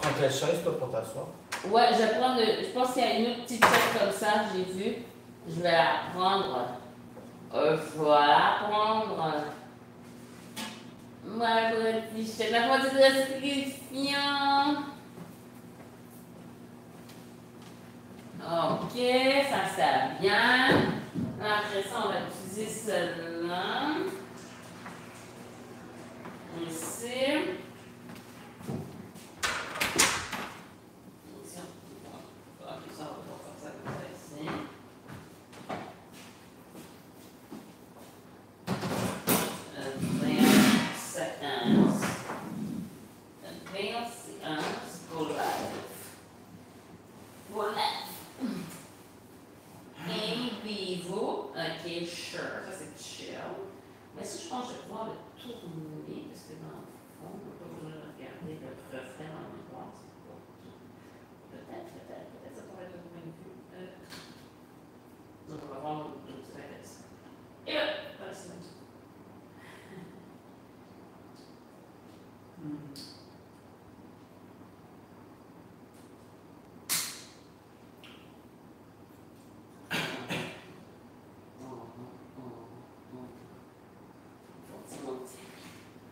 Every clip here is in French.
En quelle chaise, toi, pour t'asseoir? Ouais, je vais prendre. Je pense qu'il y a une autre petite chaise comme ça, j'ai vu. Je vais la prendre. Je vais la prendre. Ma petite chaise, la petite restriction. Ok, ça c'est bien. Après ça, on va utiliser celle-là. Ici. Ok, sure, ça c'est chill. Mais ça, je pense que je vais pouvoir le tourner parce que dans le fond, on va pas besoin de regarder le reflet dans le miroir. Peut-être, ça pourrait être un point de vue. Donc, on va voir le petit intéressant. Et là, voilà, c'est comme ça.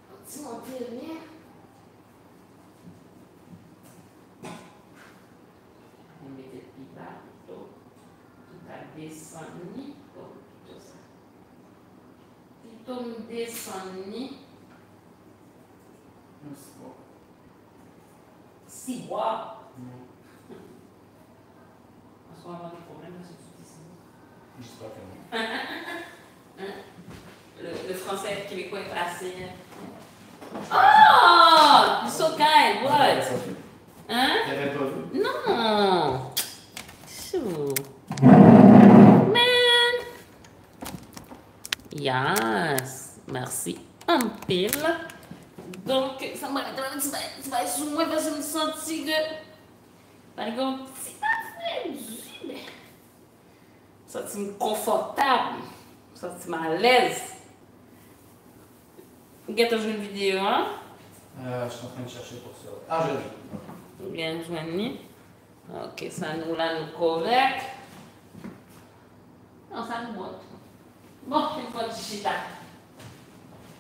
Faut-tu monter le mien? On met des petits bateaux. Tout a descendu. Tout ça. Tout me descendu. Si, wow! Parce qu'on va avoir des problèmes là, si tu dis ça. Je sais pas comment. Le français québécois est passé. Oh! So kind, what? Hein? T'avais pas vu? Non! Chou. Man! Yes! Merci. Un pile. Donc, ça m'a tu vas sous moi parce que je me sentis que. Par exemple, c'est pas fait, mais. Senti confortable. Senti à l'aise. Regarde une vidéo, hein? Je suis en train de chercher pour ça. Ah, je l'ai. Bien joigné. Ok, ça nous là nous correct. Non, ça nous montre. Bon, une fois du chita.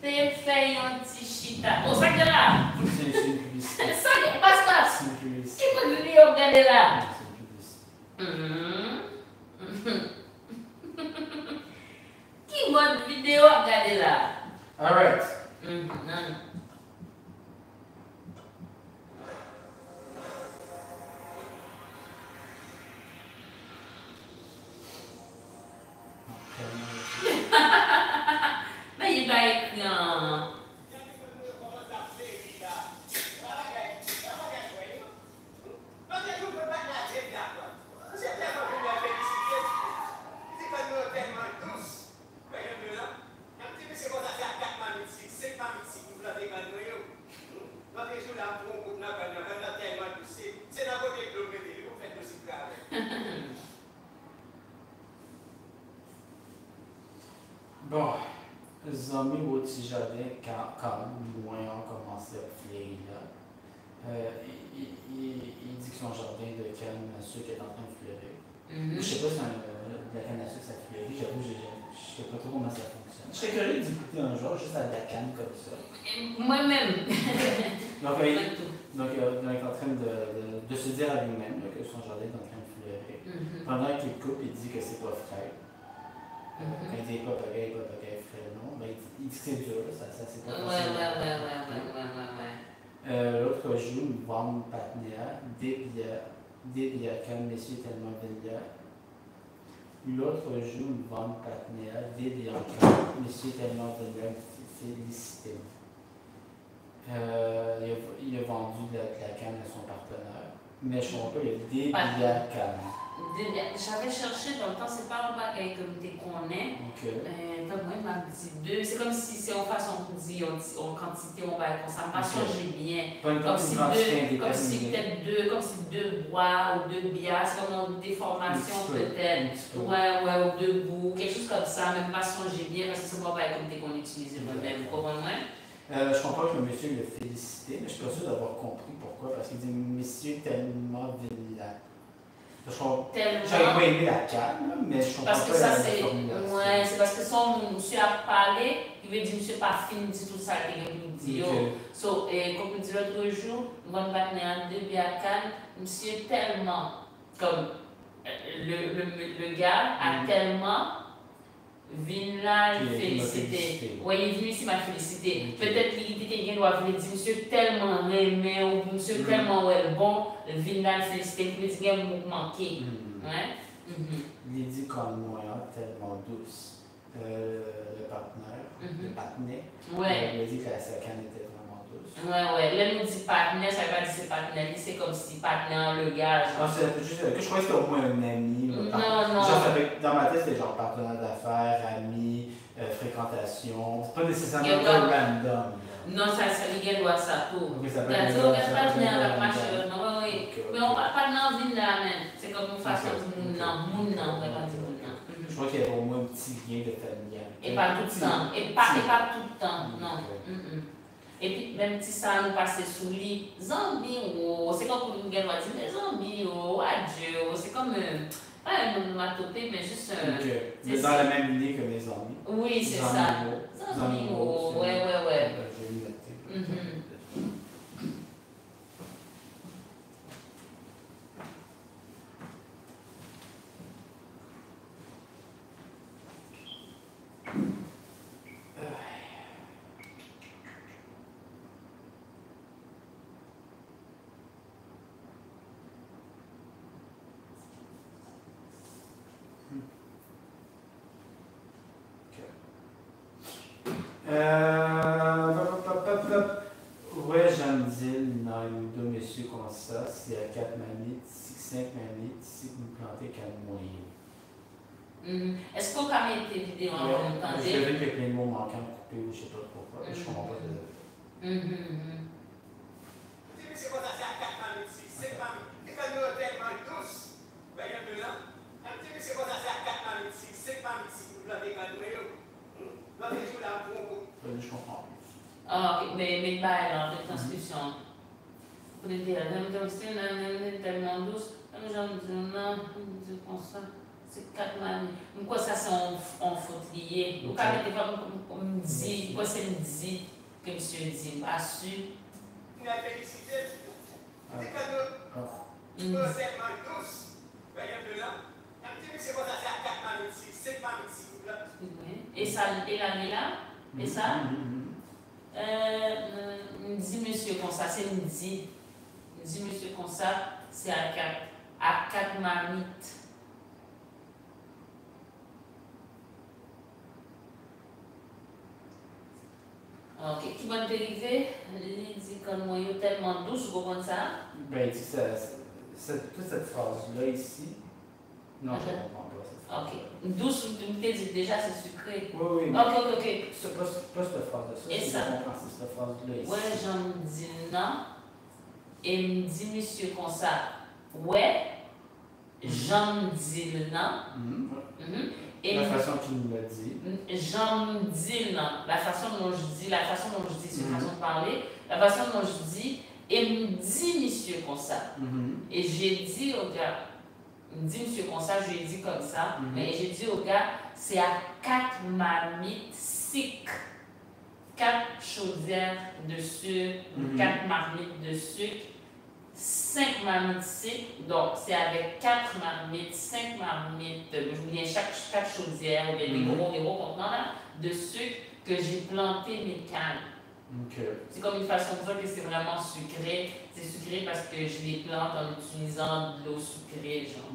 T'es fait un petit chita. Oh, ça que là! C'est une publicité. Ça, passe. C'est une publicité. Qui peut venir regarder là? C'est une publicité. Qui mode vidéo regarder là? Alright. Non. Mais il va être Bon, les amis au petit jardin, quand loin ont commencé à fleurir là, il dit que son jardin de canne à sucre est en train de fleurir. Je sais pas si la canne à sucre ça fleurit, j'avoue, je sais pas trop comment ça fonctionne. Je serais curieux d'écouter un jour juste à la canne comme ça. moi-même. Donc, il est en train de se dire à lui-même là, que son jardin est en train de fleurir. Pendant qu'il coupe, il dit que c'est pas frais. Quand il dit pas pareil, frère, non, mais il dit que c'est dur, ça c'est pas facile. Ouais. L'autre joue, une vente patnia, débia, quand messieurs tellement vénia. L'autre joue, une vente patnia, débia, quand messieurs tellement vénia, félicité. Il a vendu de la canne à son partenaire, mais je comprends pas, il a débia canne. J'avais cherché dans le temps, c'est pas un bagage comme tu connais. Comme moi, il m'a dit deux. C'est comme si on fasse on dit en quantité, on va ça m'a changé bien. Comme si deux bois ou deux bières, c'est comme une déformation peut-être. Ouais, ou deux bouts, quelque chose comme ça, même pas changé bien parce que c'est pas comme tu qu'on utilise moi-même. Je comprends que le monsieur l'a félicité, mais je suis pas sûr d'avoir compris pourquoi. pourquoi? Parce qu'il dit Monsieur tellement vilain. Tellement. J'aurais pas aimé la calme, mais je comprends parce que pas ça, la c'est. formulation. Ouais, c'est parce que son monsieur a parlé, il veut dire monsieur pas fini, dit tout ça, il dit. So, et comme je dis l'autre jour, mon partenaire de Biacan, monsieur tellement, comme le gars a tellement. Vin là, il félicité. Oui, il est venu ici m'a félicité. Peut-être qu'il était quelqu'un doit venir dire monsieur tellement aimé ou monsieur tellement bon, Vin là, il félicité, il dit qu'il m'a manqué. Ouais. Il dit comme moi, tellement douce. Le partenaire, le patinet, il a dit que sa canne était vraiment douce. Ouais. Là, nous dit partenaire, ça veut pas dire c'est partenaire, c'est comme si partenaire, le gars. Non, c'est juste que je croyais que c'était au moins un ami. Non. Genre, dans ma tête, c'était genre partenaire d'affaires, ami, fréquentation. C'est pas nécessairement un random. Non, ça, les gars doivent ça tout. Il a dit, on va partenaire avec ma chère. Non, oui. Mais on va pas dans une là, même. C'est comme une façon de nous, non, on va pas dire non. Je crois qu'il y avait au moins un petit lien de famille. Et pas tout le temps. Et pas tout le temps, non. Et puis, même si ça nous passe sous lui, zombie, c'est comme pour nous dire, mais zombie, adieu, c'est comme, pas un onomatopée, mais juste un. Mais dans la même lignée que mes amis. Oui, c'est ça. Zombie, ouais. Je vais le noter. Ouais, j'aime dire, non, deux messieurs comme ça, s'il y a 4 manites, 5 manites, si vous me plantez qu'à moyen. Est-ce qu'on a mis tes vidéos en même temps? Je vais avec les mots manquants coupés, je ne sais pas pourquoi, je comprends pas de. C'est quoi ça, c'est à 4 manites, 5 manites, et quand nous tellement tous, ben il y a deux ans, c'est quoi ça, c'est à 4 manites, 5 manites, si vous plantez quand nous, je comprends plus. Ah, ok, mais bah, la transcription. Pour dire, c'est tellement douce, les gens me disent non, je pense ça, c'est 4 manies. Pourquoi ça, c'est en faute lié? Pourquoi me dit, pourquoi c'est me dit que monsieur dit, pas su? Il a félicité. C'est quand nous tellement tous, ben il y a deux ans, c'est quoi ça, c'est à 4 manites, 5 manites, si vous plaît. Et ça, et l'année là? Et ça? Me dit monsieur comme ça, c'est me dit monsieur comme ça, c'est à 4 marmites. Ok, qui va te dériver? Il dit comme moi, il est tellement douce, vous comprenez ça? Ben, il dit toute cette phrase-là ici. Non, je ne comprends pas cette phrase. Ok. Douce, tu me dis déjà, c'est sucré. Oui. Ok. C'est pas cette phrase-là. Et ça? Je comprends, c'est cette phrase-là ici. Ouais, j'en dis non. Et me dit monsieur comme ça. Ouais, j'en dis non. Et la façon qu'il me l'a dit. J'en dis non. La façon dont je dis, c'est une façon de parler. La façon dont je dis, et me dit monsieur comme ça. Et j'ai dit au gars, il me dit monsieur comme ça, je lui ai dit comme ça, mais j'ai dit au gars, c'est à 4 marmites sick, 4 chaudières de sucre, 4 marmites de sucre, 5 marmites sick, donc c'est avec 4 marmites, 5 marmites, je vous dis chaque chaudière, ou bien les gros contenants là, de sucre que j'ai planté mes cannes. C'est comme une façon de dire que c'est vraiment sucré. C'est sucré parce que je les plante en utilisant de l'eau sucrée, genre.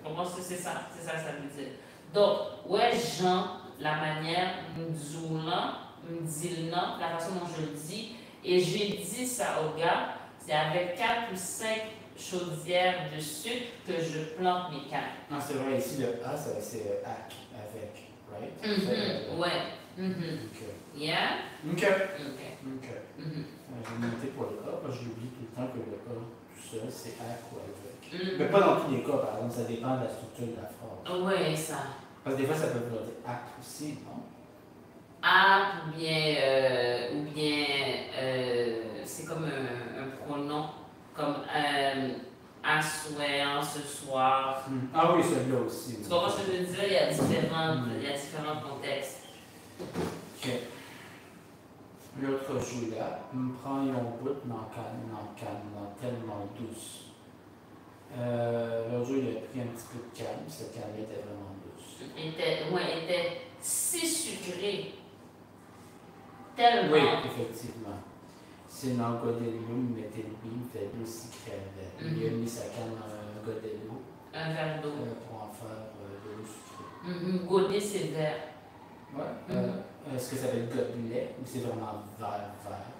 Comment c'est ça veut dire. Donc, ouais, Jean, la manière, me dit le nom, la façon dont je le dis, et j'ai dit ça au gars, c'est avec 4 ou 5 chaudières de sucre que je plante mes cannes. Non, c'est vrai, ici le A, c'est avec, right? Ouais. Yeah? Ok. J'ai noté pour le A, parce que j'oublie tout le temps que le A tout seul, c'est avec ou avec. Mais pas dans tous les cas, par exemple, ça dépend de la structure de la phrase. Oui, ça. Parce que des fois, ça peut vouloir dire avec aussi, non? Ou bien c'est comme un pronom. comme à souhait, ce soir. Ah oui, celui-là aussi. Tu comprends ce que je veux dire? Il y a différents contextes. Ok. L'autre jour là, me prend un bout dans tellement douce. L'autre jour, il a pris un petit peu de calme, cette calme était vraiment douce. Elle était si sucrée. Tellement. Oui, effectivement. C'est dans le godello, il mettait le bim, il fait de l'eau sucrée. Il a mis sa canne dans un godello. Un verre d'eau. Pour en faire de l'eau sucrée. Godet, c'est vert. Ouais. Est-ce que ça s'appelle godelet ou c'est vraiment vert?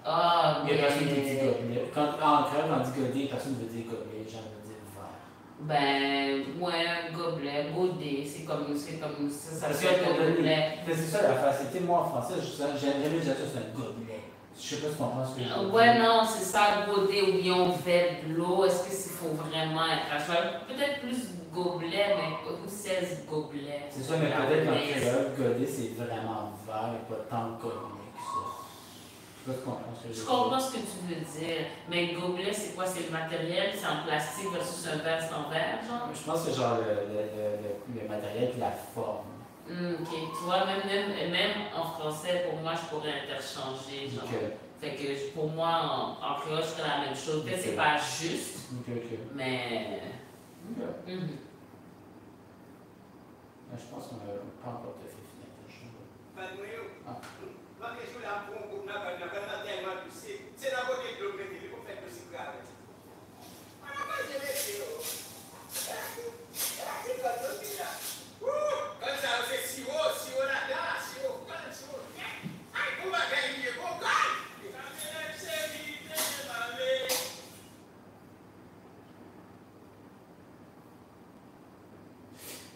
Ah, il y a personne qui dit godelet. En créole, on dit godet, personne ne veut dire godelet, les gens veulent dire vert. Ben, ouais, gobelet, godet, c'est comme ça Parce s'appelle que gobelet. c'est ça la facilité, moi en français, j'aimerais dire que c'est un gobelet. Je sais pas si tu comprends ce que je veux dire. Ouais, non, c'est ça, godet où ils ont fait de l'eau. Est-ce que s'il faut vraiment être à cheval? Peut-être plus gobelet, mais ou 16 gobelets. C'est ça, mais peut-être qu'en créole, godet c'est vraiment vert et pas tant gobelet que ça. Je sais pas si tu comprends ce que je veux dire. Je comprends ce que tu veux dire, mais gobelet, c'est quoi? C'est le matériel, c'est en plastique versus un verre, c'est en verre, genre? Je pense que c'est genre le matériel et la forme. Ok, tu vois, même en français, pour moi, je pourrais interchanger, genre. Okay. Fait que pour moi, en créole, je ferais la même chose. Peut-être que c'est pas juste, mais... Je pense qu'on n'a pas encore tout fait finir ta chose. C'est dans votre développement, vous faites aussi grave. Quand ça c'est si haut là-dedans, si haut, si haut. Aïe, vous m'avez gagné, bon gars!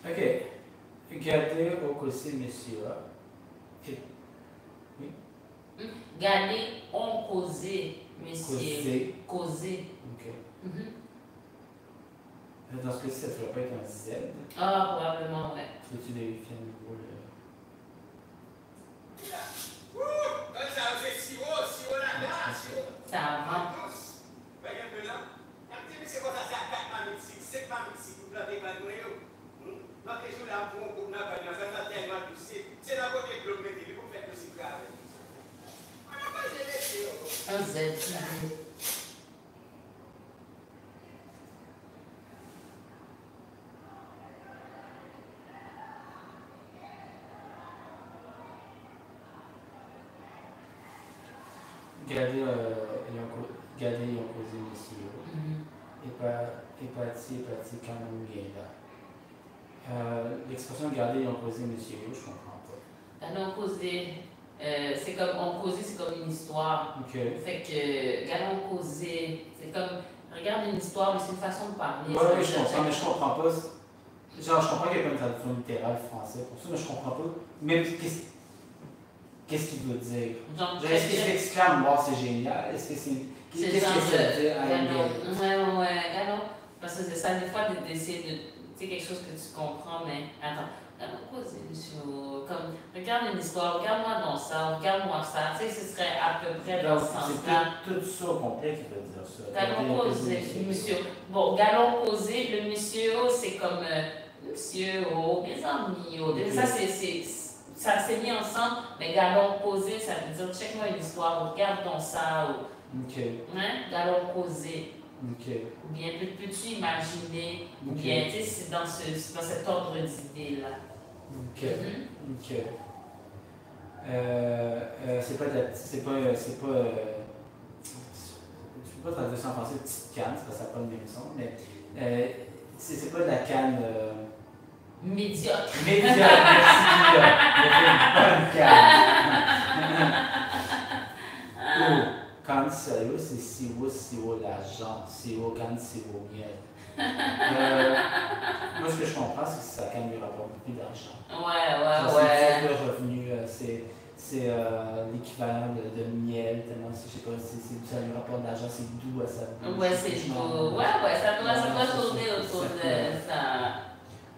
Ok. Gardez au côté, monsieur. Oui? Gardez, on causait, monsieur. Causer. Ok. Dans ce cas-ci, ça ne ferait pas être un Z. Ah, probablement, ouais. Peux-tu vérifier à nouveau le. Quand ça c'est si haut là-dedans, si haut. Ça avance. C'est quoi ça, c'est à 4 minutes, 7 minutes, vous l'avez pas donné. Notre jour là, pour nous, tellement douce. C'est dans votre développement, vous faites aussi grave. Un Z. Gardez ayant causé, monsieur. Épatie, quand même bien là. L'expression garder ayant causé, monsieur, je comprends pas. Galon causé, c'est comme, on causait, c'est comme une histoire. Okay. Fait que, galon causé, c'est comme, regarde une histoire, mais c'est une façon de parler. Oui, je comprends, mais je comprends pas. Genre, je comprends qu'il y a pas une traduction littérale français pour ça, mais je comprends pas. Mais qu'est-ce qu'il veut dire? Est-ce qu'il s'exclame, wow, c'est génial? Est-ce que c'est. Qu'est-ce que ça veut dire? Ouais, galon. Parce que c'est ça, des fois, d'essayer de. Tu sais, quelque chose que tu comprends, mais attends. Causé, monsieur. Comme, regarde une histoire, regarde-moi dans ça, regarde-moi ça. Tu sais, ce serait à peu près dans ce sens-là. C'est tout ça au complet qui veut dire ça. Galon causé, monsieur. Bon, galon causé, le monsieur, c'est comme monsieur, mes amis. Ça s'est mis ensemble, mais galon causé, ça veut dire check-moi une histoire, regarde dans ça. Ok. Hein? Galon causé. Ok. Ou bien peux-tu imaginer, ou Okay. bien, tu sais, c'est dans cet ordre d'idées-là. Ok. Ok. C'est pas. Je peux pas traduire ça en français petite canne, parce que ça n'a pas le même son, mais c'est pas de la canne. Médiocre. Médiocre, merci. Une bonne canne. Canne sérieux, c'est sirop l'argent, sirop canne, sirop miel. Moi, ce que je comprends, c'est que ça canne lui rapporte beaucoup d'argent. Ouais. C'est le revenu, c'est l'équivalent de miel, tellement, je sais pas, ça lui rapporte d'argent, c'est doux à sa bouche. Ouais, c'est doux. Ouais, ça doit tourner autour de ça.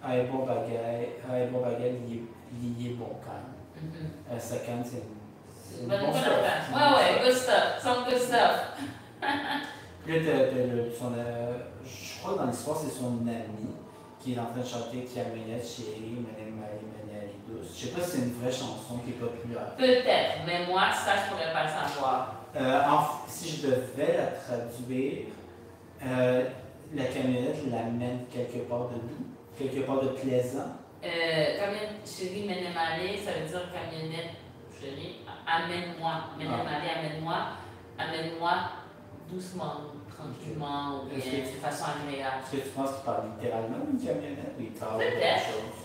Un bon bagage, il est bon canne. Sa canne, c'est une bonne Ouais, good stuff. Some good stuff. Là, je crois que dans l'histoire, c'est son ami qui est en train de chanter Camionnette chérie, Mané Malé, Mané Ali douce. Je sais pas si c'est une vraie chanson qui est populaire. Peut-être, mais moi, ça, je pourrais pas le savoir. Si je devais la traduire, la camionnette l'amène quelque part de doux, quelque part de plaisant. Camionnette chérie, Mané Malé, ça veut dire camionnette chérie, amène-moi. Mané Malé, amène-moi doucement, tranquillement, ou bien de façon agréable. Est-ce que tu penses qu'il parle littéralement d'une camionnette ou il parle d'autre chose?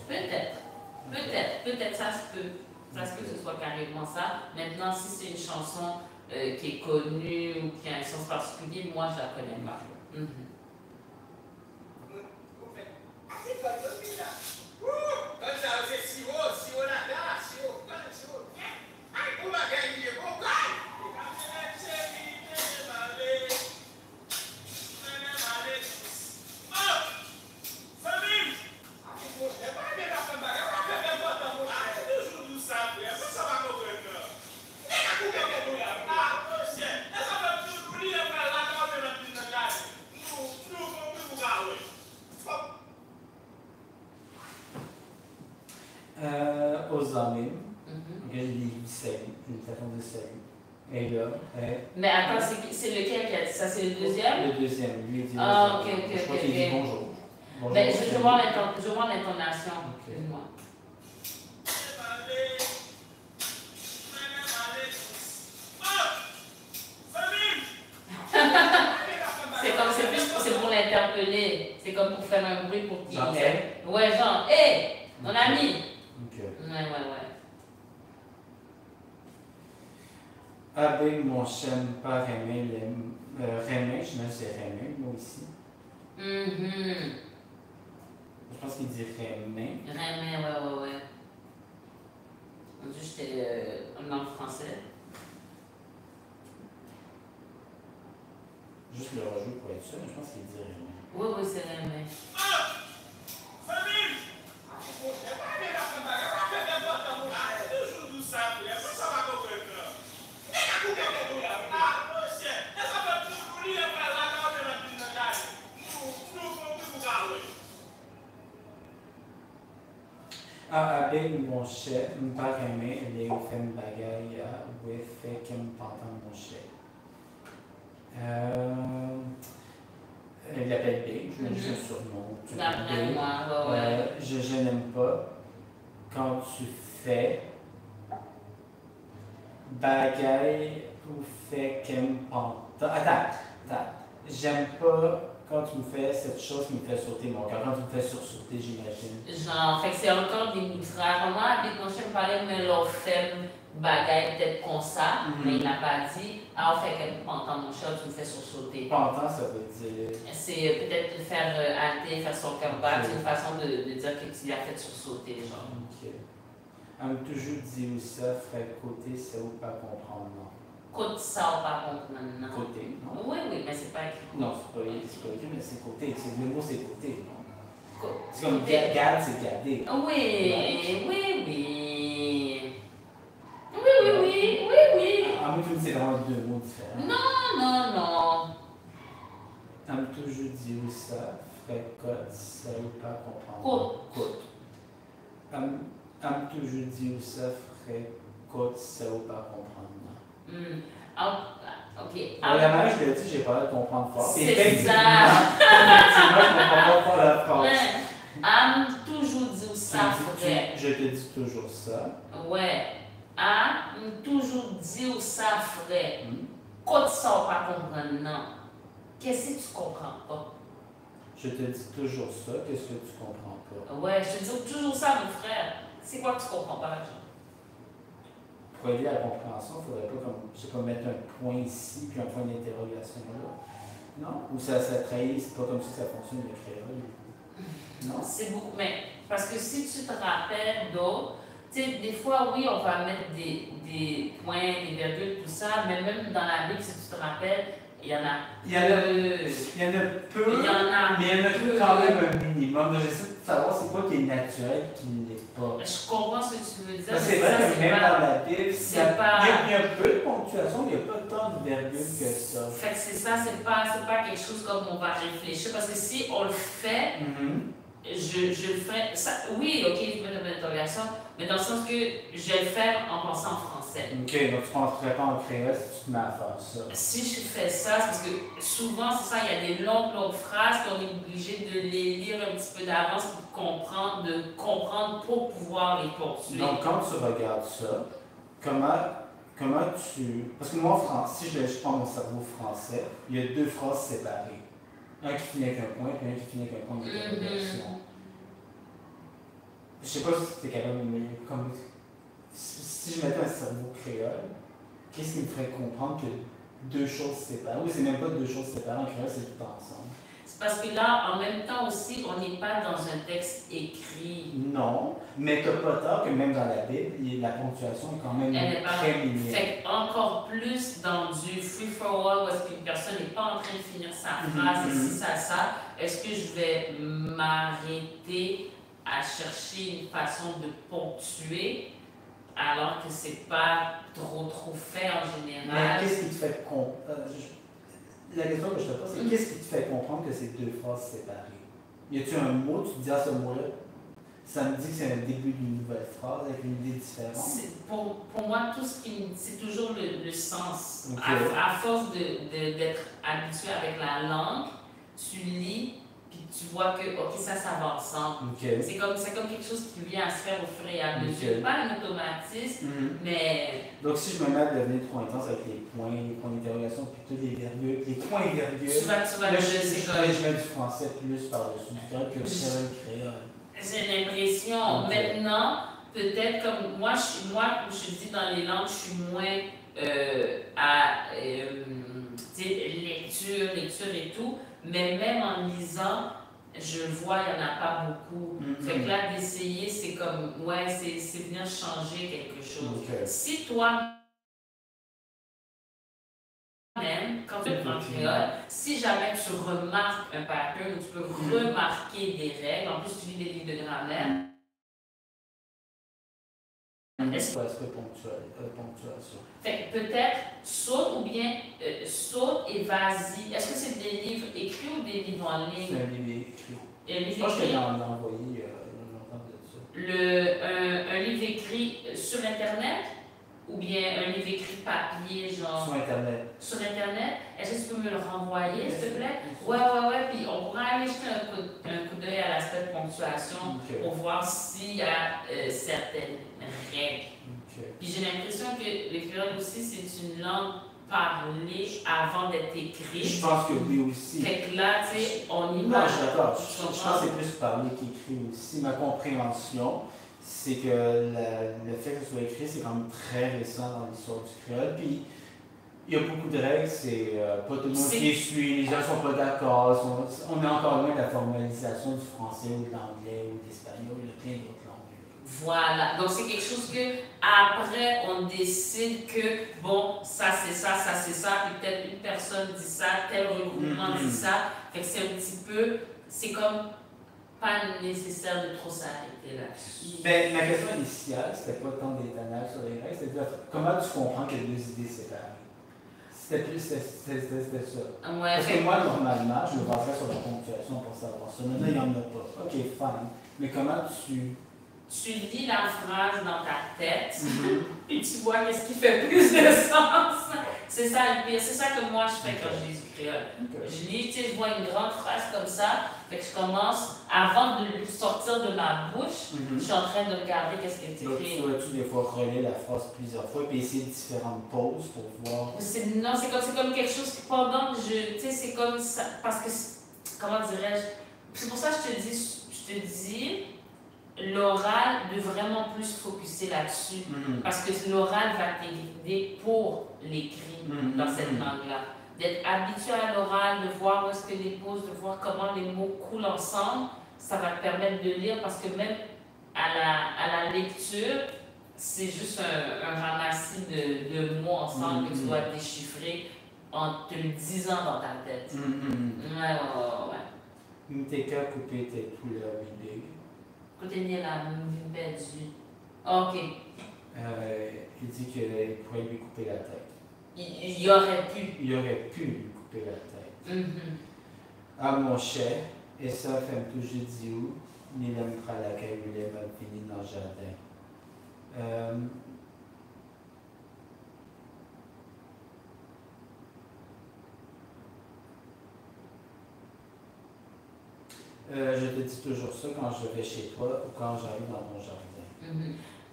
Peut-être, ça se peut. Ça se peut que ce soit carrément ça. Maintenant, si c'est une chanson qui est connue ou qui a un sens particulier, moi, je la connais pas. Aux amis, il salue, une façon de salut. Et là, mais attends, c'est lequel qui a dit ça? C'est le deuxième? Le deuxième, lui dit. Ah, ok. Je crois qu'il dit bonjour. Ben, je vois l'intonation. Okay. C'est pour l'interpeller. C'est comme pour faire un bruit pour qu'il. Genre, Ouais, genre, hé, mon ami. Ok. Ouais. Avec mon chien, pas Rémy, Rémy, je me c'est Rémy, moi aussi. Je pense qu'il dit Rémy. Rémy, ouais. Mon Dieu, j'étais en langue français. Juste le rejouer pour être sûr, mais je pense qu'il dit Rémy. Oui, c'est Rémy. Avec mon chef, pas Rémy, il est au fait une bagaille, oui, fait qu'il me entend mon chef. Il l'appelle Big, je mets juste un surnom. Je n'aime pas quand tu fais bagaille ou fait qu'elle me entend. Attends. J'aime pas quand tu me fais cette chose qui me fait sauter mon cœur. Quand tu me fais sursauter, j'imagine. Genre, fait que c'est encore des mots rarement. Avec mon chien me parlait, mais leur fait bagaille peut-être comme ça, mais il n'a pas dit. Alors, fait qu'elle entend mon chat, tu me fais sursauter. Pantant, ça veut dire. C'est peut-être de faire halter, faire son cœur battre. C'est une façon de dire que tu lui as fait sursauter, genre. Ok. On me toujours dit où ça, frère, côté, c'est où pas comprendre, non. Côté ça, par contre, non. Côté, non? Oui, mais c'est pas écrit. Non, c'est pas écrit, mais c'est côté. Le mot, c'est côté, non? C'est comme Côté. garde, c'est garder. Oui. En même temps, c'est vraiment deux mots différents. Non. On me toujours dit où ça, frère, côte, c'est où pas comprendre. Côte. On me toujours dit où ça, frère, côte, c'est où pas comprendre, non. Ok. Vraiment, je l'ai dit, j'ai pas à comprendre fort. C'est ça. Effectivement, je comprends pas fort la phrase. Toujours dit ça, frère. Je te dis toujours ça. Ouais. Toujours dit ça, frère. Quand ça, pas comprendre, non. Qu'est-ce que tu comprends pas? Je te dis toujours ça, qu'est-ce que tu comprends pas? Ouais, je te dis toujours ça, mon frère. C'est quoi que tu comprends pas, genre? Pour aider à la compréhension, il ne faudrait pas, comme, je sais pas, mettre un point ici puis un point d'interrogation là. Non? Ou ça trahit, c'est pas comme ça que ça fonctionne le créole. Non? C'est beaucoup, mais parce que si tu te rappelles d'autres, tu sais, des fois, oui, on va mettre des points, des virgules, tout ça, mais même dans la Bible, si tu te rappelles, Il y en a Il y en a peu, Il y en a mais il y en a peu. quand même un minimum. Donc, j'essaie de savoir c'est quoi qui est naturel et qui ne l'est pas. Je comprends ce que tu veux dire. Parce que mais c'est vrai ça, que même pas- dans la Bible, il y c'est a, pas- il y a un peu de ponctuation, il n'y a pas tant de virgule que ça. Fait que c'est ça, c'est pas quelque chose comme on va réfléchir. Parce que si on le fait, je le ferais. Ça, oui, ok, je mets une interrogation, mais dans le sens que je vais le faire en pensant en français. Ok, donc tu ne rentrerais pas en créole si tu te mets à faire ça. Si je fais ça, c'est parce que souvent, c'est ça, il y a des longues phrases qu'on est obligé de les lire un petit peu d'avance pour comprendre pour pouvoir les poursuivre. Donc, quand tu regardes ça, comment tu. Parce que moi, en français, si je prends mon cerveau français, il y a deux phrases séparées. Un qui finit avec un point et un qui finit avec un point d'interrogation. Je sais pas si tu es capable de me. Si je mettais un cerveau créole, qu'est-ce qui me ferait comprendre que deux choses séparées? Ou c'est même pas deux choses séparées, en créole, c'est tout ensemble. C'est parce que là, en même temps aussi, on n'est pas dans un texte écrit. Non, mais t'as pas tort que même dans la Bible, la ponctuation est quand même très minime. Fait encore plus dans du free-for-all où est-ce qu'une personne n'est pas en train de finir sa phrase, ça, est-ce que je vais m'arrêter à chercher une façon de ponctuer alors que c'est pas trop fait en général? Mais qu'est-ce qui te fait comprendre? La question que je te pose, c'est qu'est-ce qui te fait comprendre que c'est deux phrases séparées? Y a-t-il un mot, tu te dis à ce mot-là, ça me dit que c'est un début d'une nouvelle phrase avec une idée différente? Pour moi, tout ce qui c'est toujours le sens. Okay. À force d'être habitué avec la langue, tu lis, puis tu vois que, ok, ça va ensemble. Okay. C'est comme quelque chose qui vient à se faire au fur et à mesure. Pas un automatisme, mais... Donc, si je me mets à devenir trop intense avec les points d'interrogation, puis tous les virgules, les points et virgules, tu vas je mets du français plus par-dessus du créole que le créole. J'ai l'impression, maintenant, peut-être comme moi, je dis dans les langues, je suis moins à lecture et tout, mais même en lisant, je vois, il n'y en a pas beaucoup. Fait que là, d'essayer, c'est comme, c'est venir changer quelque chose. Okay. Si toi, même, quand tu prends le créole, si jamais tu remarques un pattern ou tu peux remarquer des règles, en plus tu lis des livres de grammaire, Est-ce que ponctuation? Fait que peut-être saute ou bien saute et vas-y. Est-ce que c'est des livres écrits ou des livres en ligne? C'est un livre écrit. Je pense que je l'ai envoyé longtemps de ça. Un livre écrit sur Internet ou bien un livre écrit papier, genre. Sur Internet. Sur Internet. Est-ce que tu peux me le renvoyer, s'il te plaît? Ouais. Puis on pourra aller jeter un coup d'œil à l'aspect de ponctuation pour voir s'il y a certaines règles. Puis j'ai l'impression que le créole aussi, c'est une langue parlée avant d'être écrite. Je pense que oui aussi. Fait que là, tu sais, on y va. Non, je suis d'accord. Je pense que c'est plus parlé qu'écrit aussi. Ma compréhension, c'est que le fait que ce soit écrit, c'est quand même très récent dans l'histoire du créole. Puis, il y a beaucoup de règles, c'est pas tout le monde qui les suit, les gens ne sont pas d'accord. On est encore loin de la formalisation du français ou de l'anglais ou de l'espagnol, il y a plein d'autres langues. Voilà, donc c'est quelque chose que après on décide que bon, ça c'est ça, puis peut-être une personne dit ça, tel regroupement dit ça. Fait que c'est un petit peu, c'est comme pas nécessaire de trop s'arrêter là-dessus. Ben, ma question initiale, c'était pas tant d'étonnage sur les règles, c'était comment tu comprends qu'il y a deux idées séparées? C'était ça. Ouais, parce que moi, normalement, je me baserais sur la ponctuation pour savoir ça. Maintenant, il n'y en a pas. Ok, fine. Mais comment tu lis la phrase dans ta tête, et tu vois qu'est-ce qui fait plus de sens. C'est ça le pire. C'est ça que moi je fais quand je lis du créole. Je lis, tu sais, je vois une grande phrase comme ça, fait que je commence, avant de sortir de ma bouche, je suis en train de regarder qu'est-ce qui est écrit. Donc, tu des fois relire la phrase plusieurs fois, puis essayer différentes pauses pour voir. Non, c'est comme quelque chose que pendant que tu sais, c'est comme ça, parce que, comment dirais-je, c'est pour ça que je te dis, l'oral de vraiment plus focuser là-dessus. Parce que l'oral va t'aider pour l'écrit dans cette langue-là. D'être habitué à l'oral, de voir où est-ce que les pauses, de voir comment les mots coulent ensemble, ça va te permettre de lire parce que même à la lecture, c'est juste un ramassis de mots ensemble que tu dois déchiffrer en te le disant dans ta tête. Ouais. Mteka coupé tes couleurs big. Côté ni la vie perdue. Ok. Il dit qu'il pourrait lui couper la tête. Il aurait pu. Il aurait pu lui couper la tête. Ah mon cher, et ça fait toujours dire où, ni l'aime pas la caille, il est mal fini dans le jardin. Je te dis toujours ça quand je vais chez toi ou quand j'arrive dans ton jardin.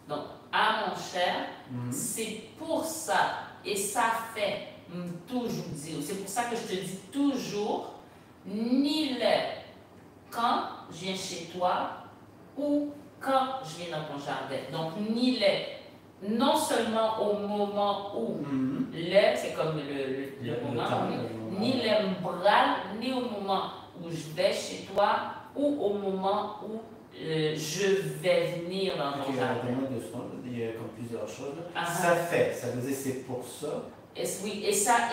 Donc, à mon cher, c'est pour ça, et ça fait toujours dire, c'est pour ça que je te dis toujours, ni le quand je viens chez toi ou quand je viens dans ton jardin. Donc, ni le, non seulement au moment où, le, c'est comme le moment, ni le m'bral, ni au moment où je vais chez toi ou au moment où je vais venir dans ton jardin. Il y a comme plusieurs choses. Ça fait, ça veut dire c'est pour ça. Oui, et ça,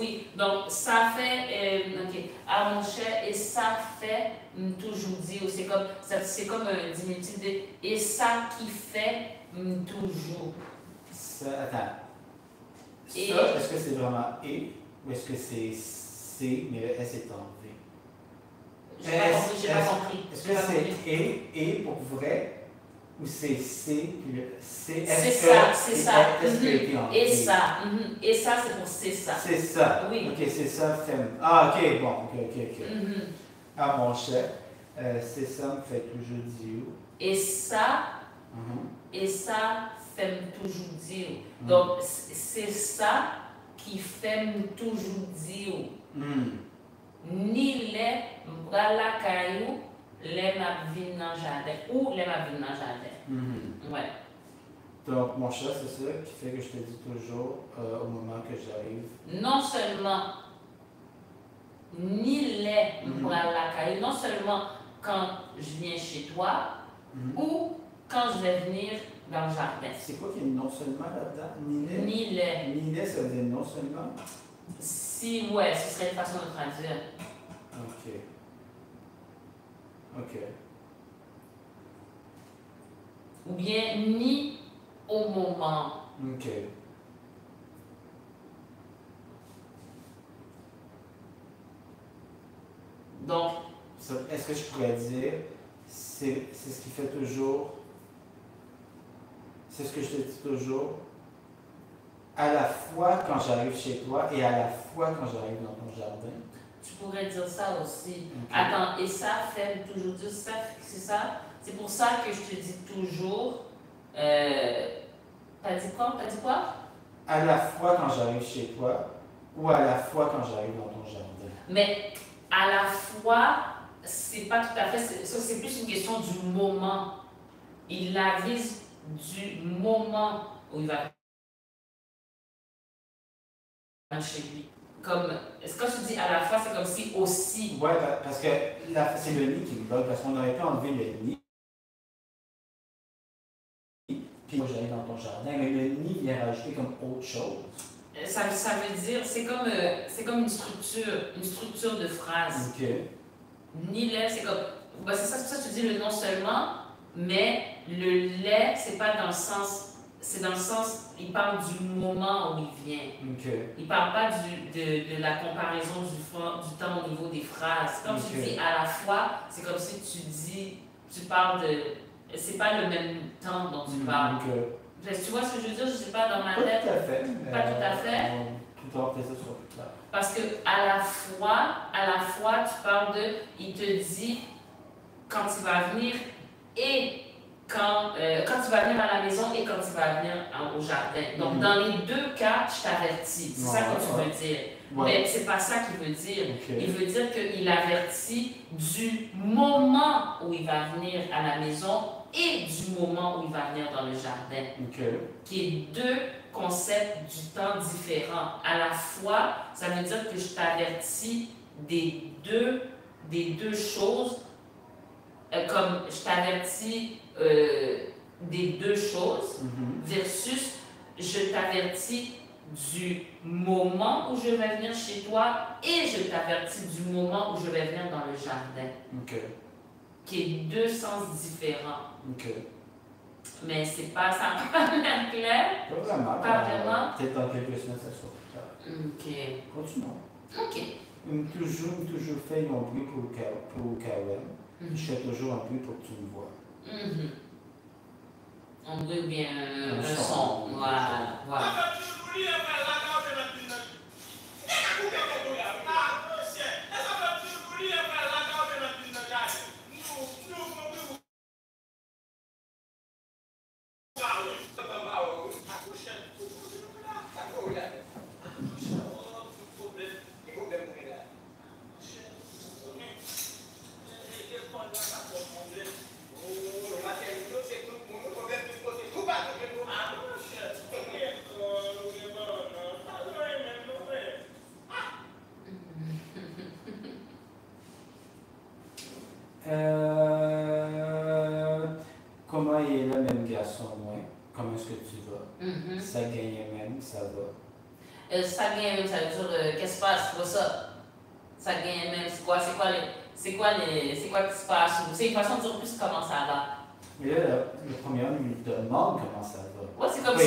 oui, donc ça fait, ok, à mon cher, et ça fait toujours dire, c'est comme un diminutif de, et ça qui fait toujours. Ça, attends. Ça, est-ce que c'est vraiment et, ou est-ce que c'est C, mais le S est en V? J'ai pas compris. Est-ce que c'est et pour vrai? Ou c'est C, puis le C, c'est ça, c'est ça. Et ça, et ça, c'est pour c'est ça. C'est ça. Oui. Ok, c'est ça, femme. Ah, ok, bon, ok. Ah, mon cher, c'est ça me fait toujours dire. Et ça, fait toujours dire. Donc, c'est ça qui fait toujours dire. Ni les bras caillou, les ma vie dans le jardin ou les ma vie dans le jardin. Ouais. Donc, mon cher, c'est ça qui fait que je te dis toujours au moment que j'arrive. Non seulement ni les bras caillou, non seulement quand je viens chez toi ou quand je vais venir dans le jardin. C'est quoi qui est non seulement là-dedans? Ni les. Ni les, ça veut dire non seulement? Si, ouais, ce serait une façon de traduire. Ok. Ou bien ni au moment. Ok. Donc, est-ce que je pourrais dire, c'est ce qui fait toujours, c'est ce que je te dis toujours, à la fois quand j'arrive chez toi et à la fois quand j'arrive dans ton jardin? Tu pourrais dire ça aussi. Attends, et ça fait toujours dire ça, c'est ça? C'est pour ça que je te dis toujours, t'as dit quoi? À la fois quand j'arrive chez toi ou à la fois quand j'arrive dans ton jardin. Mais à la fois, c'est pas tout à fait, ça c'est plus une question du moment. Il avise du moment où il va chez lui. Comme, quand tu dis à la fois, c'est comme si aussi. Ouais, parce que c'est le nid qui me bloque, parce qu'on aurait pu enlever le nid. Puis moi j'arrive dans ton jardin, mais le nid vient rajouter comme autre chose. Ça veut dire, c'est comme une structure de phrase. Ok. Ni lait, c'est comme. Ben c'est ça que tu dis le non seulement, mais le lait, c'est pas dans le sens. C'est dans le sens, il parle du moment où il vient. Okay. Il parle pas de la comparaison du temps au niveau des phrases. Comme tu dis à la fois, c'est comme si tu parles de. C'est pas le même temps dont tu parles. Tu vois ce que je veux dire? Je sais pas dans ma tête. Pas tout à fait. Pas tout à fait. Tout en fait ça soit plus clair. Parce que à la fois, tu parles de. Il te dit quand il va venir et quand tu vas venir à la maison et quand tu vas venir au jardin. Donc, dans les deux cas, je t'avertis. C'est ça que tu veux dire. Mais c'est pas ça qu'il veut dire. Il veut dire qu'il avertit du moment où il va venir à la maison et du moment où il va venir dans le jardin. Qui est deux concepts du temps différents. À la fois, ça veut dire que je t'avertis des deux choses, comme je t'avertis des deux choses, versus je t'avertis du moment où je vais venir chez toi et je t'avertis du moment où je vais venir dans le jardin. OK. Qui est deux sens différents. OK. Mais c'est pas, ça n'a pas l'air clair. Pas vraiment. Pas vraiment. Peut-être dans quelques semaines, ça sera plus clair. OK. Continuons. OK. Toujours fait un bruit pour le KOM. Je fais toujours un bruit pour que tu me vois. On veut bien un son. Voilà. Comment il est le même garçon, moi? Comment est-ce que tu vas? Ça gagne même, ça va. Ça gagne même, ça veut dire, qu'est-ce qui se passe pour ça? Ça gagne même, c'est quoi qui se passe? C'est une façon de dire plus comment ça va. Mais là, le premier homme lui demande comment ça va. Ouais, c'est comme si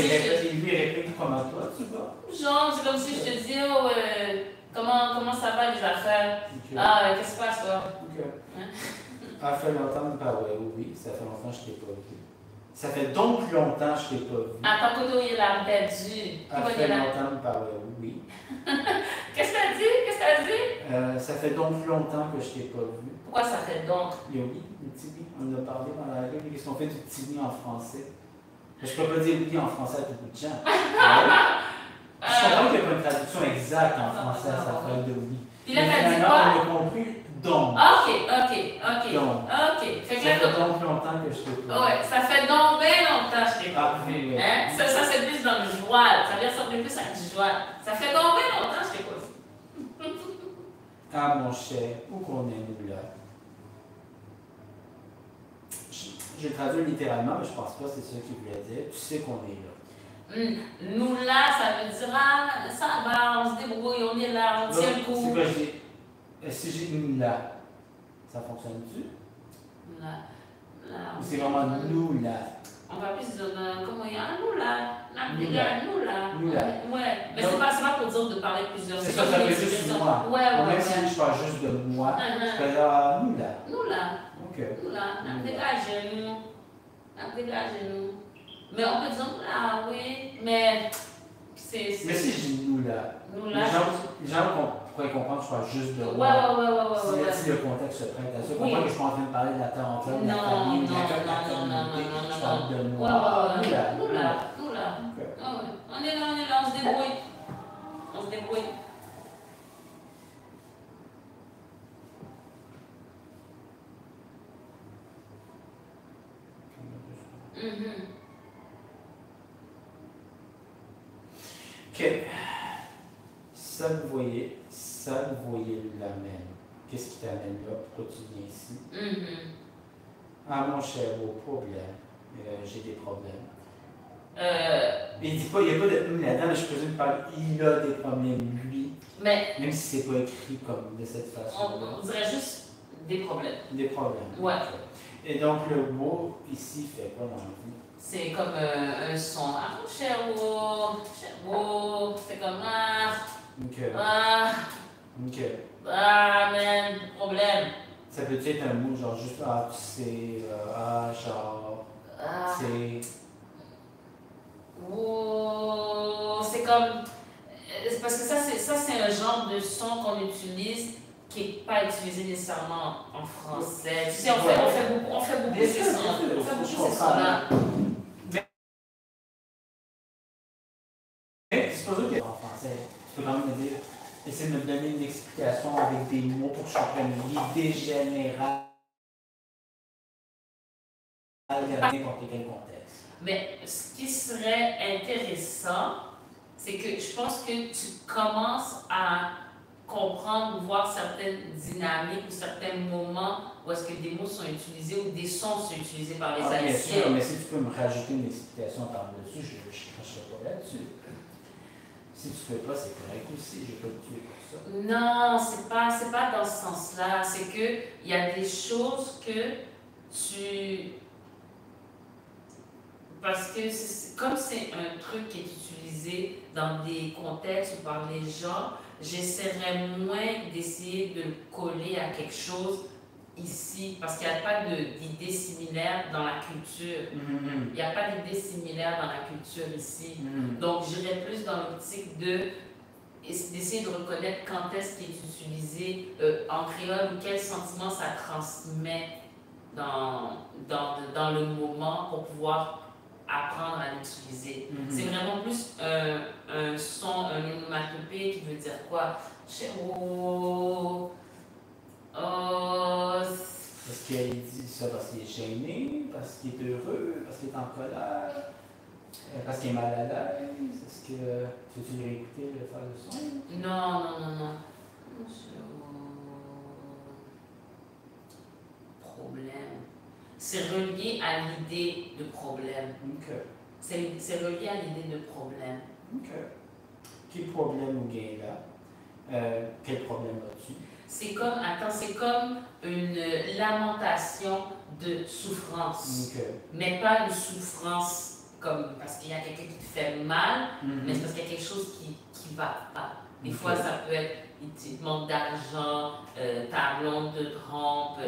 il lui réplique comment toi tu vas. Genre, c'est comme si je te dis, oh, comment ça va les affaires? Okay. Ah, qu'est-ce qui se passe toi? OK. Ça fait longtemps que parler, oui, ça fait longtemps que je t'ai pas vu. Ça fait donc longtemps que je t'ai pas vu. Attends, que il a perdu. Ça fait longtemps que parler, oui. Qu'est-ce que t'as dit? Ça fait donc longtemps que je t'ai pas vu. Pourquoi ça fait donc? Oui, le tibi. On a parlé dans la rue. Qu'est-ce qu'on fait du tibi en français? Je peux pas dire oui en français à tout bout de champ. Je comprends qu'il n'y a pas une traduction exacte en français à sa phrase de oui. Puis là, t'as dit quoi? On a compris donc. OK. Fait que là, ça fait donc longtemps que je t'ai pas vu. Ouais, ça fait donc bien longtemps que je t'ai pas vu. Oui. Hein? Ça c'est plus dans le joual. Ça vient sortir plus avec du joual. Ça fait donc bien longtemps que je t'ai pas vu. Ah, mon cher, où qu'on est, nous, là? J'ai traduit littéralement, mais je pense pas que c'est ça qu'il voulait dire. Tu sais qu'on est là. Nous là, ça veut dire, ah, ça va, on se débrouille, on est là, on tient le coup. C'est quoi, si j'ai nous là, ça fonctionne-tu? Là. Ou c'est vraiment nous là? On va plus dire, comment il y a, nous là. Nous là. Ouais, mais c'est pas pour dire de parler plusieurs. C'est ça, ça veut juste moi. Ouais. Même si je parle juste de moi, je peux dire nous là. Nous là. OK. Nous là, dégagez-nous. Mais on peut dire nous là, oui, mais c'est. Mais si je dis nous là, les gens pourraient comprendre que je parle juste de moi. Ouais. Si le contexte se prête à ça, comprendre que je suis en train de parler de la tarentine, de la famille, de la communauté, je parle de moi. Nous là. On est là, on se débrouille. OK. Ça, vous voyez l'amène. Qu'est-ce qui t'amène là? Pourquoi tu viens ici? Ah, mon cher, beau problème. J'ai des problèmes. Il dit pas, il n'y a pas de là-dedans, mais je présume qu'il a des problèmes, lui. Mais. Même si c'est pas écrit comme de cette façon. On dirait juste des problèmes. Des problèmes. Ouais. Et donc, le mot ici fait quoi dans la vie? C'est comme un son. Ah, cher beau, c'est comme ah. OK. Man, problème. Ça peut être un mot genre juste tu sais, genre, c'est. C'est comme. Parce que ça c'est un genre de son qu'on utilise qui n'est pas utilisé nécessairement en français. Tu sais, on fait beaucoup ces sons-là. Mais c'est pas sûr qu'il y a en français. Tu peux quand même me dire, essayer de me donner une explication avec des mots pour que je comprenne l'idée générale de n'importe quel contexte. Mais ce qui serait intéressant, c'est que je pense que tu commences à comprendre ou voir certaines dynamiques ou certains moments où est-ce que des mots sont utilisés ou des sons sont utilisés par les Haïtiens. Bien sûr, mais si tu peux me rajouter une explication par-dessus, je ne cracherai pas là-dessus. Si tu fais pas, c'est correct aussi, je peux te tuer pour ça. Non, c'est pas dans ce sens-là. C'est que il y a des choses que tu... Parce que comme c'est un truc qui est utilisé dans des contextes ou par les gens, j'essaierais moins d'essayer de le coller à quelque chose ici, parce qu'il n'y a pas d'idée similaire dans la culture. Il n'y a pas d'idée similaire dans la culture ici. Donc, j'irais plus dans l'optique d'essayer de reconnaître quand est-ce qu'il est utilisé en créole ou quel sentiment ça transmet dans le moment pour pouvoir apprendre à l'utiliser. C'est vraiment plus un son, un onomatopée qui veut dire quoi? Est-ce qu'il dit ça parce qu'il est gêné, parce qu'il est heureux, parce qu'il est en colère, parce qu'il est mal à l'aise? Est-ce que tu réécouter le faire le son? Non. Problème. C'est relié à l'idée de problème. OK. C'est relié à l'idée de problème. OK. Quel problème ou gain là? Quel problème as-tu? C'est comme une lamentation de souffrance. OK. Mais pas de souffrance comme parce qu'il y a quelqu'un qui te fait mal, mais c'est parce qu'il y a quelque chose qui va pas. Des fois, ça peut être, il te manque d'argent, ta blonde te trompe,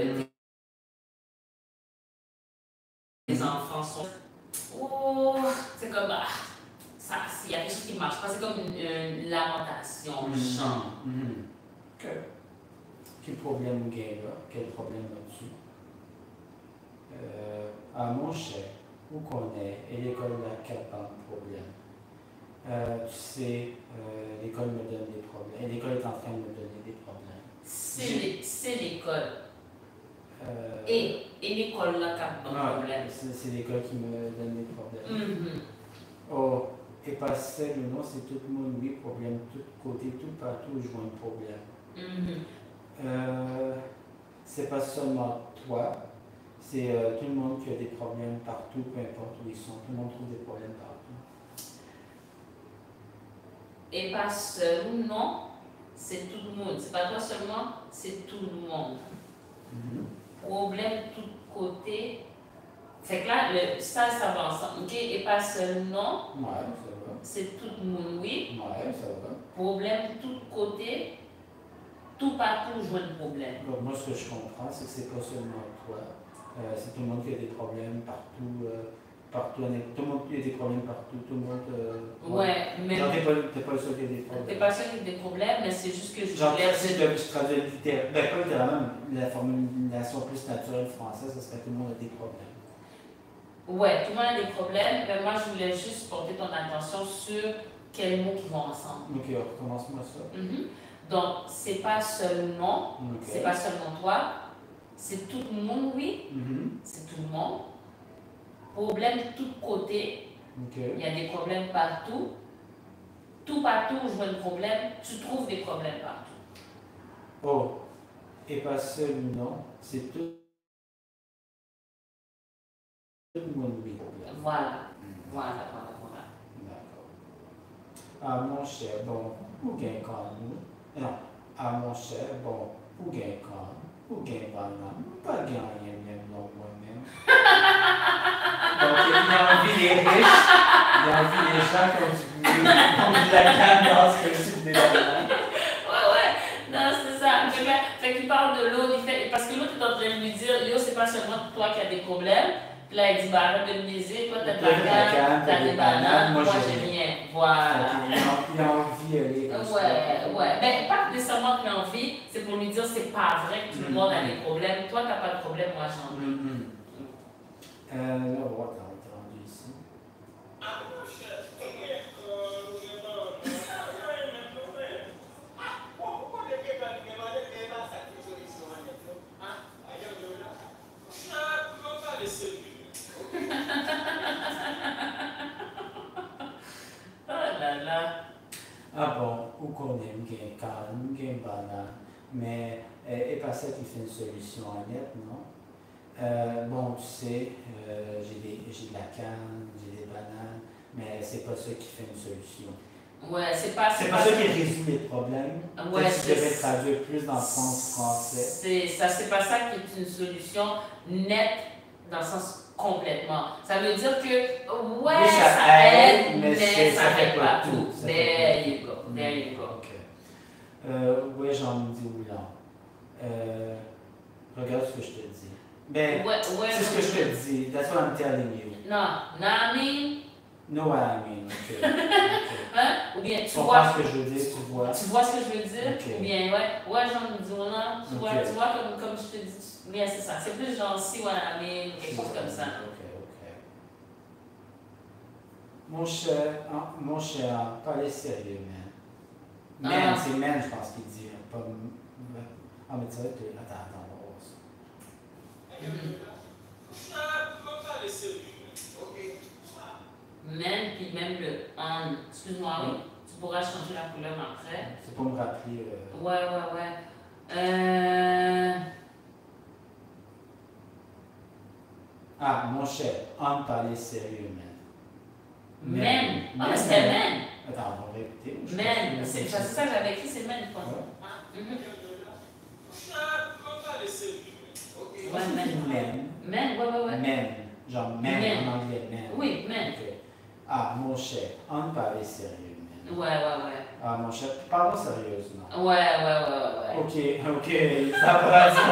les enfants sont... Oh, c'est comme... ça, il y a quelque chose qui ne marche pas. C'est comme une lamentation, un chant. OK. Quel problème gain là? Quel problème as-tu? Mon cher, où qu'on est, et l'école n'a qu'à pas de problème. Tu sais, l'école me donne des problèmes. L'école est en train de me donner des problèmes. C'est l'école. Et l'école n'a qu'à pas de problème. C'est l'école qui me donne des problèmes. Oh, et pas seul ou non, c'est tout le monde, oui, problème, tout côté, tout partout, je vois un problème. C'est pas seulement toi, c'est tout le monde qui a des problèmes partout, peu importe où ils sont. Tout le monde trouve des problèmes partout. Et pas seul ou non, c'est tout le monde. C'est pas toi seulement, c'est tout le monde. Problème de tous côtés. C'est que là, ça va ensemble. OK? Et pas seul non. Ouais, ça va. C'est tout le monde, oui. Ouais, ça va. Problème de tous côtés. Tout partout, je vois le problème. Donc, moi, ce que je comprends, c'est que c'est pas seulement toi. C'est tout le monde qui a des problèmes partout. Partout, tout le monde qui a des problèmes partout. Tout le monde. Ouais, mais. Genre, t'es pas le seul qui a des problèmes. T'es pas le seul qui a des problèmes, mais c'est juste que je genre, voulais. je traduis littéralement. Ben, pas littéralement, la formulation plus naturelle française, ça serait tout le monde a des problèmes. Ouais, tout le monde a des problèmes, mais moi, je voulais juste porter ton attention sur quels mots qui vont ensemble. Ok, recommence-moi ça. Donc, c'est pas seulement, c'est pas seulement toi, c'est tout le monde, oui, c'est tout le monde. Problème de tous côtés, il y a des problèmes partout. Tout partout où je vois le problème, tu trouves des problèmes partout. Oh, et pas seul ou non, c'est tout le monde, oui. Voilà. D'accord. Mon cher, bon, ou gain quand nous? Non, mon cher, bon, ou gain quand? Ou gain pendant? Pas gain rien, même non, moi-même. Donc, il a envie des riches, il a envie des gens comme la canne dans ce que je dis. Ouais, non, c'est ça. Fait qu'il parle de l'autre, parce que l'autre est en train de lui dire, yo, c'est pas seulement toi qui as des problèmes. Puis là, il dit, bah arrête de me niaiser, toi t'as de la canne, t'as des bananes, moi j'ai rien. Voilà. Il a envie d'aller comme ça. Ouais. Ben, pas nécessairement qu'il a envie, c'est pour lui dire, c'est pas vrai que tout le monde a des problèmes. Toi, t'as pas de problème, moi j'en ai. Là, on va t'es rendu ici. Oh là là. Ah bon, ou qu'on aime, gain calme, gain banane, mais et pas ça qui fait une solution en net, non? Bon, tu sais, j'ai de la canne, j'ai des bananes, mais c'est pas ça qui fait une solution. Ouais, c'est pas ça qui résout les problèmes. Ouais, tu devais traduire plus dans le sens français. C'est pas ça qui est une solution nette dans le sens complètement. Ça veut dire que, ouais, ça aide, mais ça fait pas tout. There you go. There you go. Okay. Ouais, j'en dis Oulan. Regarde ce que je te dis. Mais c'est ce que je te dis. That's what I'm telling you. Non, I mean. No, what I mean. Okay. Hein? Ou bien tu vois ce que je veux dire, tu vois. Tu vois ce que je veux dire? Okay. Ou bien, ouais, j'en dis Oulan. Tu vois comme je te dis. Bien, c'est ça. C'est plus genre si what I mean, quelque chose comme ça. Ok. Mon cher, parlez sérieux, man. Man, c'est man, je pense qu'il dit. Pas. Ah, mais tu vois que. Attends, on va voir ça. Parlez sérieux. Ok. Men, puis même le on. Excuse-moi, oui. Tu pourras changer la couleur après. C'est pour me rappeler. Ouais. Ah, mon cher, on parlait sérieux, man. Men. Ah, mais c'était men. Attends, on va répéter. Men. C'est ça que j'avais écrit, c'est men, je pense. Parlez sérieux. Ok. Ouais, men. Men, ouais. Men. Genre men en anglais, men. Oui, men. Okay. Ah, mon cher, on parlait sérieux, man. Ouais. Ah, mon cher, parlons sérieusement. Ouais. Ok, ça va dire.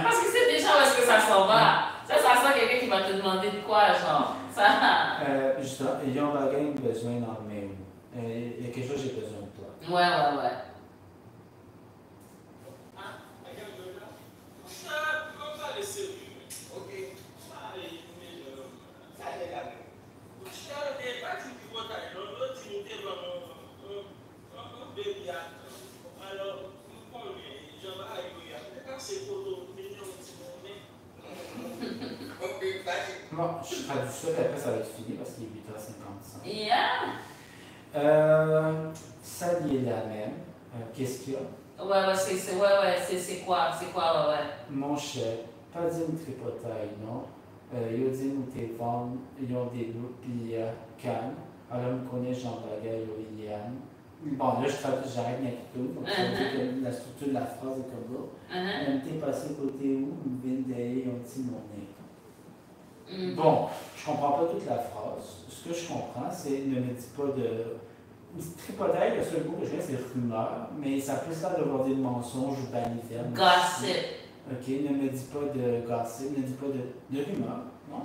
Parce que c'est déjà où est-ce que ça s'en va. Ça sent quelqu'un qui va te demander de quoi, genre. Ça. Justement, ils ont besoin dans le mail. Il y a quelque chose, j'ai besoin de toi. Ouais. Parlez sérieux. Ok. Bon, je traduis ça, puis après ça va être fini parce qu'il est 8h55. Yeah. Ça y est la même. Qu'est-ce qu'il y a? C'est quoi, ouais. Mon cher, pas d'une tripotaille, non? Ils ont dit nous t'es vendre, ils ont des loups, puis calme. Alors, on connaît Jean Bagaille, Yann. Bon, là, j'arrête bien tout. Donc, ça veut dire que la structure de la phrase est comme ça. T'es passé côté où? Une ville d'ailleurs, ils ont dit mon nez. Bon, je comprends pas toute la phrase. Ce que je comprends, c'est ne me dis pas de. Tripotaille, le seul mot que je connais, c'est rumeur, mais ça peut ça d'avoir des mensonges ou baliverne. Gossip. Ok, ne me dis pas de gossip, ne dis pas de rumeur, non?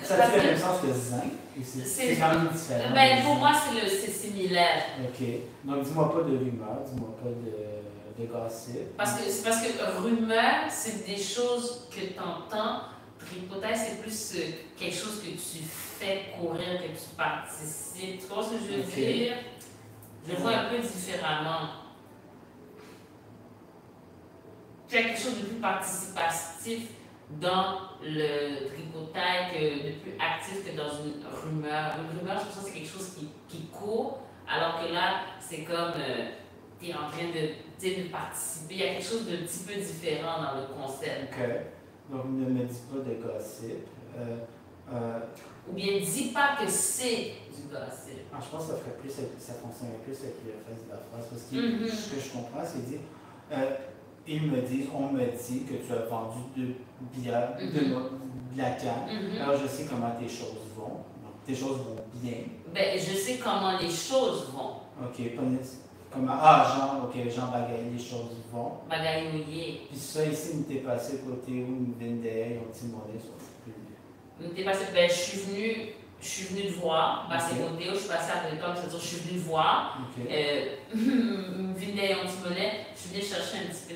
Ça Parce fait le même sens que zinc, c'est quand même différent. Ben, pour moi, c'est similaire. Ok, donc dis-moi pas de rumeur, dis-moi pas de gossip. Parce que rumeur, c'est des choses que tu entends. Tripotaille, c'est plus quelque chose que tu fais courir, que tu participes. Tu vois ce que je veux dire? Je vois un peu différemment. Tu as quelque chose de plus participatif dans le tripotaille, de plus actif que dans une rumeur. Une rumeur, je pense que c'est quelque chose qui court, alors que là, c'est comme tu es en train de participer. Il y a quelque chose de petit peu différent dans le concept. Ok. Donc, ne me dis pas de gossip. Ou bien, dis pas que c'est du gossip. Je pense que ça fonctionnerait plus avec le reste de la phrase. Parce que ce que je comprends, c'est dire on me dit que tu as vendu de bière, de la canne. Alors, je sais comment tes choses vont. Donc, tes choses vont bien. Ben, je sais comment les choses vont. Ok, comment. Jean Bagaille, les choses vont. Bagaille. Puis ça, ici, il m'était passé côté où une vendeur, ils ont demandé sur le plus. Il m'était passé, ben, je suis venue te voir. Passé côté où je suis passée à l'école, c'est-à-dire je suis venue te voir. Vendeur, on dit monnaie. Je suis venue chercher un petit peu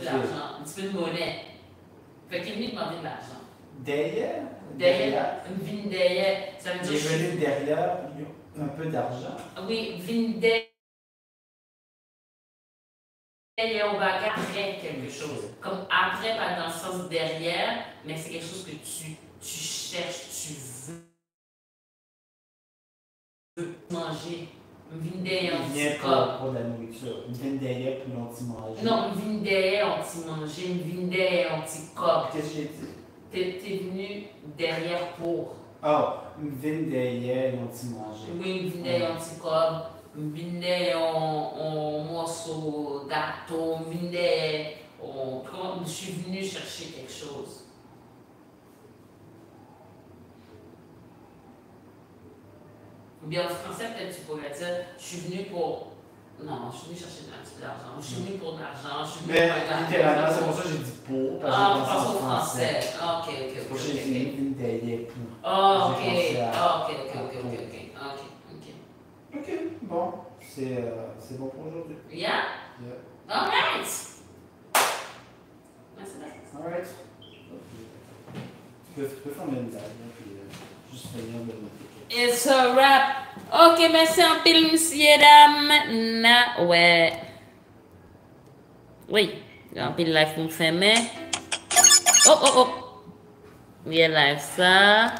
d'argent, un petit peu de monnaie. Fait qu'il est venu demander de l'argent. Derrière? Une vendeur. Ça veut dire. Il est venu derrière, un peu d'argent. Oui, vendeur. On va après quelque chose. Comme après, pas dans le sens derrière, mais c'est quelque chose que tu cherches, tu veux manger. Une vient pour la nourriture. Une vindaya puis on t'y manger. Non, une vindaya, on t'y manger. Une vindaya, on t'y cop. Qu'est-ce que j'ai dit? T'es venu derrière pour. Oh, je viens d'ailleurs, ils ont dit manger. Oui, je viens un petit cob, je viens un morceau gâteau, je suis venu chercher quelque chose. Ou bien en français, peut-être tu pourrais dire, je suis venu pour... Non, je suis venu chercher un petit peu d'argent. Je suis venu pour de l'argent. Je suis venu Mais pour un gâteau. littéralement, c'est pour ça que j'ai dit pour, parce que Ah, j'ai on pensé passe en au français. français. Ah, ok, ok, C'est ok. pour ça que j'ai dit une d'ailleurs pour. Ah, ok. J'ai pensé à- Ah, ok, ok, ok, ok, ok. Ok, Ok, bon, c'est bon pour aujourd'hui. ok. Yeah? Yeah. Alright! Merci, merci. Alright. Tu peux faire une blague, hein, puis juste finir de noter. It's a wrap. Ok, merci en pile, monsieur, dames. Ouais. Oui, en pile live pour me faire, mais... Oh, oh, oh. Il y a live ça.